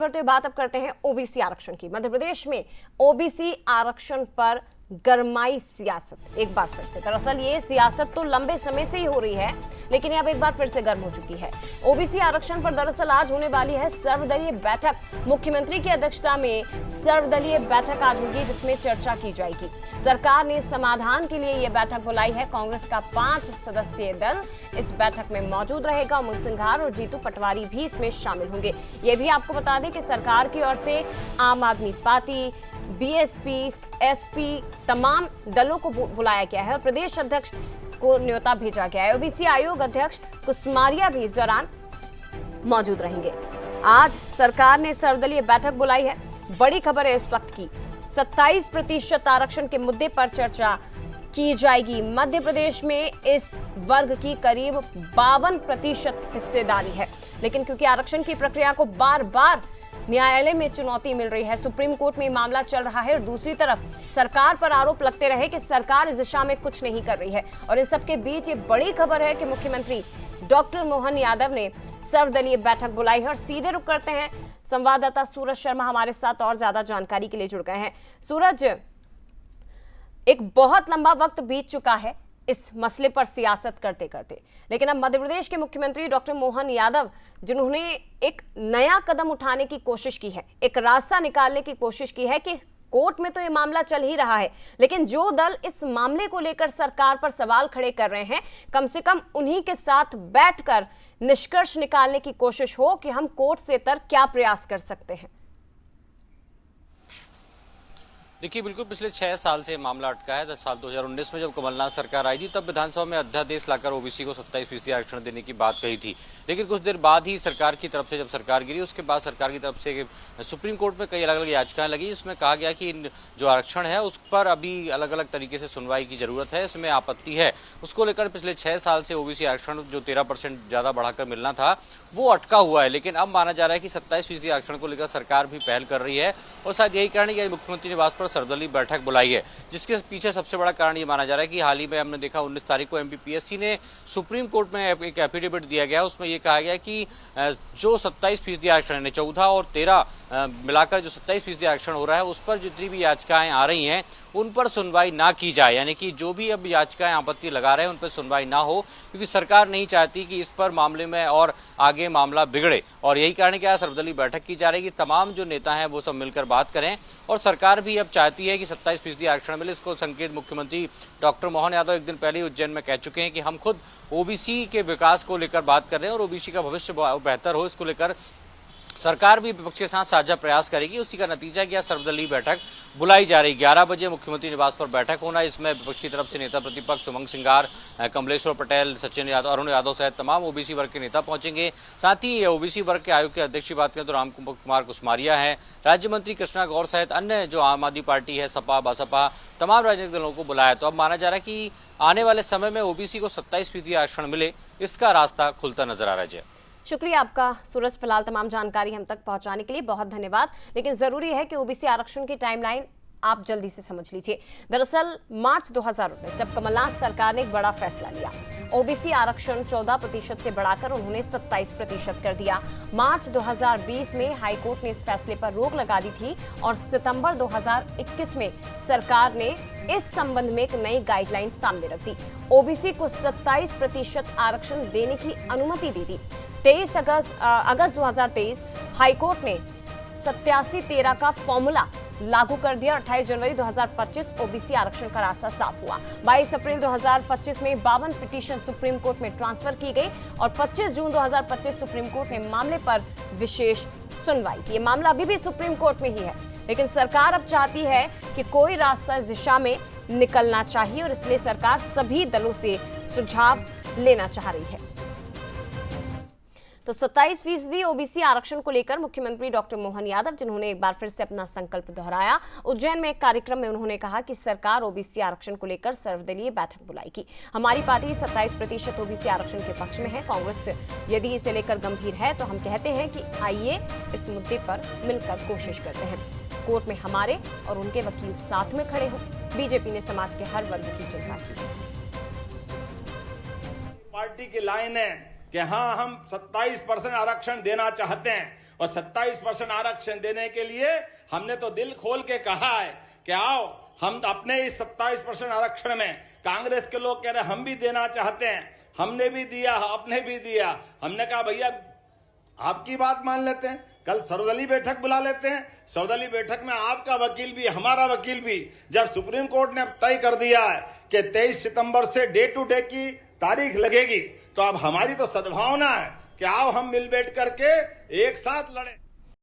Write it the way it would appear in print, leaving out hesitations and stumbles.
करते हुए बात अब करते हैं ओबीसी आरक्षण की। मध्य प्रदेश में ओबीसी आरक्षण पर गरमाई सियासत एक बार फिर से। दरअसल ये सियासत तो लंबे समय से ही हो रही है, लेकिन अब एक बार फिर से गर्म हो चुकी है। ओबीसी आरक्षण पर दरअसल आज होने वाली है सर्वदलीय बैठक। मुख्यमंत्री की अध्यक्षता में सर्वदलीय बैठक आज होगी, जिसमें चर्चा की जाएगी। सरकार ने समाधान के लिए यह बैठक बुलाई है। कांग्रेस का 5 सदस्यीय दल इस बैठक में मौजूद रहेगा। उमंग सिंघार और जीतू पटवारी भी इसमें शामिल होंगे। ये भी आपको बता दें कि सरकार की ओर से आम आदमी पार्टी, बीएसपी, एसपी तमाम दलों को बुलाया गया है और प्रदेश अध्यक्ष को न्योता भेजा गया है। ओबीसी आयोग अध्यक्ष कुसमारिया भी इस दौरान मौजूद रहेंगे। आज सरकार ने सर्वदलीय बैठक बुलाई है। बड़ी खबर है इस वक्त की, 27% आरक्षण के मुद्दे पर चर्चा की जाएगी। मध्य प्रदेश में इस वर्ग की करीब 52% हिस्सेदारी है, लेकिन क्योंकि आरक्षण की प्रक्रिया को बार बार न्यायालय में चुनौती मिल रही है, सुप्रीम कोर्ट में मामला चल रहा है और दूसरी तरफ सरकार पर आरोप लगते रहे कि सरकार इस दिशा में कुछ नहीं कर रही है। और इन सबके बीच ये बड़ी खबर है कि मुख्यमंत्री डॉक्टर मोहन यादव ने सर्वदलीय बैठक बुलाई है। और सीधे रुख करते हैं, संवाददाता सूरज शर्मा हमारे साथ और ज्यादा जानकारी के लिए जुड़ गए हैं। सूरज, एक बहुत लंबा वक्त बीत चुका है इस मसले पर सियासत करते करते, लेकिन अब मध्य प्रदेश के मुख्यमंत्री डॉक्टर मोहन यादव, जिन्होंने एक नया कदम उठाने की कोशिश की है, एक रास्ता निकालने की कोशिश की है कि कोर्ट में तो ये मामला चल ही रहा है, लेकिन जो दल इस मामले को लेकर सरकार पर सवाल खड़े कर रहे हैं, कम से कम उन्हीं के साथ बैठकर निष्कर्ष निकालने की कोशिश हो कि हम कोर्ट से तर क्या प्रयास कर सकते हैं। देखिए, बिल्कुल पिछले 6 साल से मामला अटका है। साल 2019 में जब कमलनाथ सरकार आई थी, तब विधानसभा में अध्यादेश लाकर ओबीसी को 27% आरक्षण देने की बात कही थी, लेकिन कुछ देर बाद ही सरकार की तरफ से, जब सरकार गिरी, उसके बाद सरकार की तरफ से सुप्रीम कोर्ट में कई अलग अलग याचिकाएं लगी, जिसमें कहा गया कि जो आरक्षण है उस पर अभी अलग अलग तरीके से सुनवाई की जरूरत है, इसमें आपत्ति है। उसको लेकर पिछले 6 साल से ओबीसी आरक्षण जो 13% ज्यादा बढ़ाकर मिलना था, वो अटका हुआ है। लेकिन अब माना जा रहा है कि 27% आरक्षण को लेकर सरकार भी पहल कर रही है और शायद यही कारण है कि मुख्यमंत्री निवास पर सर्वदलीय बैठक बुलाई है, जिसके पीछे सबसे बड़ा कारण ये माना जा रहा है कि हाल ही में हमने देखा 19 तारीख को एमपीपीएससी ने सुप्रीम कोर्ट में एक एफिडेविट दिया गया। उसमें यह कहा गया कि जो 27% आरक्षण है, 14 और 13 मिलाकर जो 27% आरक्षण हो रहा है, उस पर जितनी भी याचिकाएं आ रही हैं उन पर सुनवाई ना की जाए, यानी कि जो भी अब याचिकाएं आपत्ति लगा रहे हैं उन पर सुनवाई ना हो, क्योंकि सरकार नहीं चाहती कि इस पर मामले में और आगे मामला बिगड़े। और यही कारण है कि आज सर्वदलीय बैठक की जा रही है कि तमाम जो नेता हैं वो सब मिलकर बात करें। और सरकार भी अब चाहती है कि 27% आरक्षण मिले। इसको संकेत मुख्यमंत्री डॉक्टर मोहन यादव एक दिन पहले ही उज्जैन में कह चुके हैं कि हम खुद ओबीसी के विकास को लेकर बात कर रहे हैं और ओबीसी का भविष्य बेहतर हो, इसको लेकर सरकार भी विपक्ष के साथ साझा प्रयास करेगी। उसी का नतीजा क्या, सर्वदलीय बैठक बुलाई जा रही। 11 बजे मुख्यमंत्री निवास पर बैठक होना। इसमें विपक्ष की तरफ से नेता प्रतिपक्ष उमंग सिंघार, कमलेश्वर पटेल, सचिन यादव, अरुण यादव सहित तमाम ओबीसी वर्ग के नेता पहुंचेंगे। साथ ही ओबीसी वर्ग के आयोग के अध्यक्ष की बात करें तो राम कुमार कुसमारिया है, राज्य मंत्री कृष्णा गौर सहित अन्य जो आम आदमी पार्टी है, सपा, बसपा, तमाम राजनीतिक दलों को बुलाया। तो अब माना जा रहा है कि आने वाले समय में ओबीसी को 27% आरक्षण मिले, इसका रास्ता खुलता नजर आ रहा है। शुक्रिया आपका सूरज, फिलहाल तमाम जानकारी हम तक पहुंचाने के लिए बहुत धन्यवाद। लेकिन जरूरी है कि ओबीसी आरक्षण की टाइमलाइन आप जल्दी से समझ लीजिए। दरअसल मार्च 2019 जब कमलनाथ सरकार ने एक बड़ा फैसला लिया, ओबीसी आरक्षण 14% से बढ़ाकर उन्होंने 27% कर दिया। मार्च 2020 में हाईकोर्ट ने इस फैसले पर रोक लगा दी थी और सितंबर 2021 में सरकार ने इस संबंध में एक नई गाइडलाइन सामने रख दी। ओबीसी को 27% आरक्षण देने की अनुमति दी थी। 23 अगस्त 2023 हाईकोर्ट ने 87-13 का फॉर्मूला लागू कर दिया। 28 जनवरी 2025 ओबीसी आरक्षण का रास्ता साफ हुआ। 22 अप्रैल 2025 में 52 पिटीशन सुप्रीम कोर्ट में ट्रांसफर की गई और 25 जून 2025 सुप्रीम कोर्ट ने मामले पर विशेष सुनवाई की। ये मामला अभी भी सुप्रीम कोर्ट में ही है, लेकिन सरकार अब चाहती है कि कोई रास्ता इस दिशा में निकलना चाहिए और इसलिए सरकार सभी दलों से सुझाव लेना चाह रही है। तो 27% ओबीसी आरक्षण को लेकर मुख्यमंत्री डॉक्टर मोहन यादव, जिन्होंने एक बार फिर से अपना संकल्प दोहराया, उज्जैन में एक कार्यक्रम में उन्होंने कहा कि सरकार ओबीसी आरक्षण को लेकर सर्वदलीय बैठक बुलाएगी। हमारी पार्टी 27% ओबीसी आरक्षण के पक्ष में है। कांग्रेस यदि इसे लेकर गंभीर है तो हम कहते हैं कि आइए इस मुद्दे पर मिलकर कोशिश करते हैं। कोर्ट में हमारे और उनके वकील साथ में खड़े हों। बीजेपी ने समाज के हर वर्ग की चिंता की। पार्टी की लाइन है कि हाँ, हम 27% आरक्षण देना चाहते हैं और 27% आरक्षण देने के लिए हमने तो दिल खोल के कहा है कि आओ हम अपने इस 27% आरक्षण में, कांग्रेस के लोग कह रहे हम भी देना चाहते हैं, हमने भी दिया, आपने भी दिया। हमने कहा भैया आपकी बात मान लेते हैं, कल सर्वदलीय बैठक बुला लेते हैं। सर्वदलीय बैठक में आपका वकील भी, हमारा वकील भी, जब सुप्रीम कोर्ट ने तय कर दिया है कि 23 सितंबर से डे टू डे की तारीख लगेगी, तो अब हमारी तो सद्भावना है कि आओ हम मिल बैठ करके एक साथ लड़े।